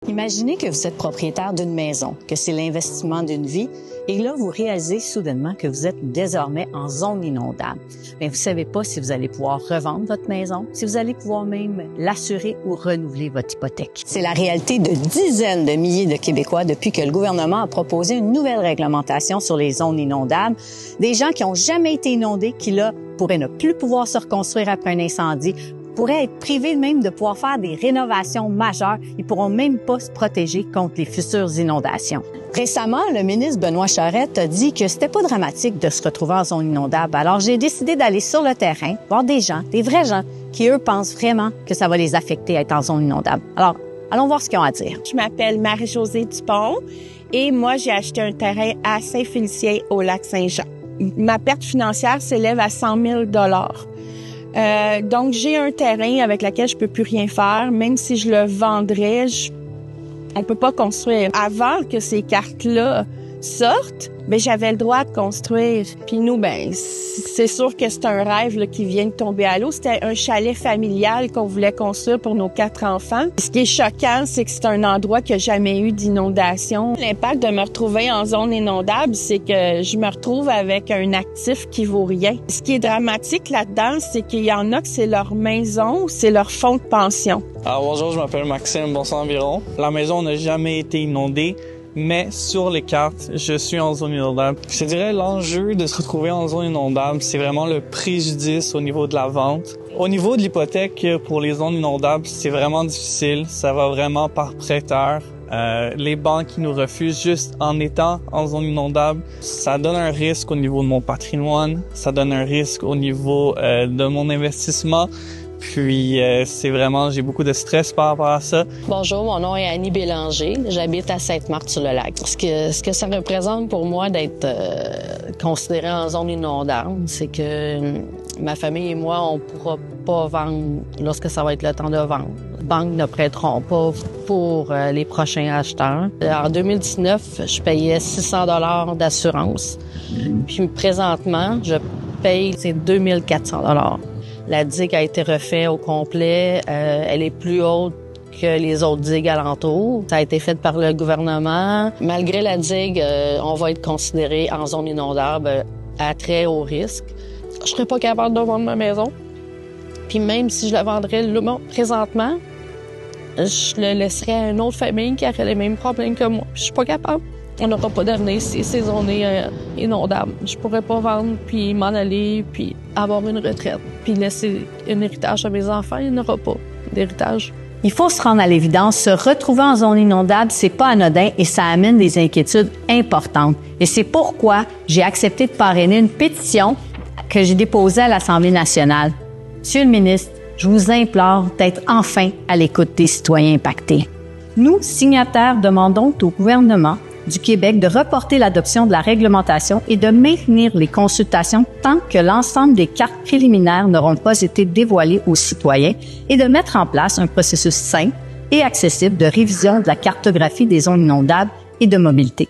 Imaginez que vous êtes propriétaire d'une maison, que c'est l'investissement d'une vie, et là, vous réalisez soudainement que vous êtes désormais en zone inondable. Mais vous savez pas si vous allez pouvoir revendre votre maison, si vous allez pouvoir même l'assurer ou renouveler votre hypothèque. C'est la réalité de dizaines de milliers de Québécois depuis que le gouvernement a proposé une nouvelle réglementation sur les zones inondables. Des gens qui ont jamais été inondés, qui là, pourraient ne plus pouvoir se reconstruire après un incendie, pourraient être privés même de pouvoir faire des rénovations majeures. Ils pourront même pas se protéger contre les futures inondations. Récemment, le ministre Benoît Charette a dit que c'était pas dramatique de se retrouver en zone inondable. Alors, j'ai décidé d'aller sur le terrain, voir des gens, des vrais gens, qui eux pensent vraiment que ça va les affecter à être en zone inondable. Alors, allons voir ce qu'ils ont à dire. Je m'appelle Marie-Josée Dupont et moi, j'ai acheté un terrain à Saint-Félicien au Lac-Saint-Jean. Ma perte financière s'élève à 100 000 $. Donc, j'ai un terrain avec lequel je peux plus rien faire. Même si je le vendrais, on peut pas construire. Avant que ces cartes-là sortent, j'avais le droit de construire. Puis nous, c'est sûr que c'est un rêve là, qui vient de tomber à l'eau. C'était un chalet familial qu'on voulait construire pour nos 4 enfants. Ce qui est choquant, c'est que c'est un endroit qui n'a jamais eu d'inondation. L'impact de me retrouver en zone inondable, c'est que je me retrouve avec un actif qui vaut rien. Ce qui est dramatique là-dedans, c'est qu'il y en a que c'est leur maison, c'est leur fonds de pension. Alors bonjour, je m'appelle Maxime Bonson-Environ. La maison n'a jamais été inondée. Mais sur les cartes, je suis en zone inondable. Je dirais l'enjeu de se retrouver en zone inondable, c'est vraiment le préjudice au niveau de la vente. Au niveau de l'hypothèque pour les zones inondables, c'est vraiment difficile. Ça va vraiment par prêteur. Les banques qui nous refusent juste en étant en zone inondable, ça donne un risque au niveau de mon patrimoine, ça donne un risque au niveau de mon investissement. Puis, j'ai beaucoup de stress par rapport à ça. Bonjour, mon nom est Annie Bélanger. J'habite à Sainte-Marthe-sur-le-Lac. Ce que ça représente pour moi d'être considéré en zone inondable, c'est que ma famille et moi, on pourra pas vendre lorsque ça va être le temps de vendre. Les banques ne prêteront pas pour les prochains acheteurs. En 2019, je payais 600 $ d'assurance. Puis présentement, je paye 2400 $. La digue a été refaite au complet. Elle est plus haute que les autres digues alentours. Ça a été fait par le gouvernement. Malgré la digue, on va être considéré en zone inondable à très haut risque. Je serais pas capable de vendre ma maison. Puis même si je la vendrais présentement, je le laisserais à une autre famille qui aurait les mêmes problèmes que moi. Je suis pas capable. On n'aura pas d'avenir si c'est zone inondable. Je pourrais pas vendre, puis m'en aller, puis avoir une retraite, puis laisser un héritage à mes enfants. Il n'y en aura pas d'héritage. Il faut se rendre à l'évidence, se retrouver en zone inondable, c'est pas anodin et ça amène des inquiétudes importantes. Et c'est pourquoi j'ai accepté de parrainer une pétition que j'ai déposée à l'Assemblée nationale. Monsieur le ministre, je vous implore d'être enfin à l'écoute des citoyens impactés. Nous, signataires, demandons au gouvernement du Québec de reporter l'adoption de la réglementation et de maintenir les consultations tant que l'ensemble des cartes préliminaires n'auront pas été dévoilées aux citoyens et de mettre en place un processus simple et accessible de révision de la cartographie des zones inondables et de mobilité.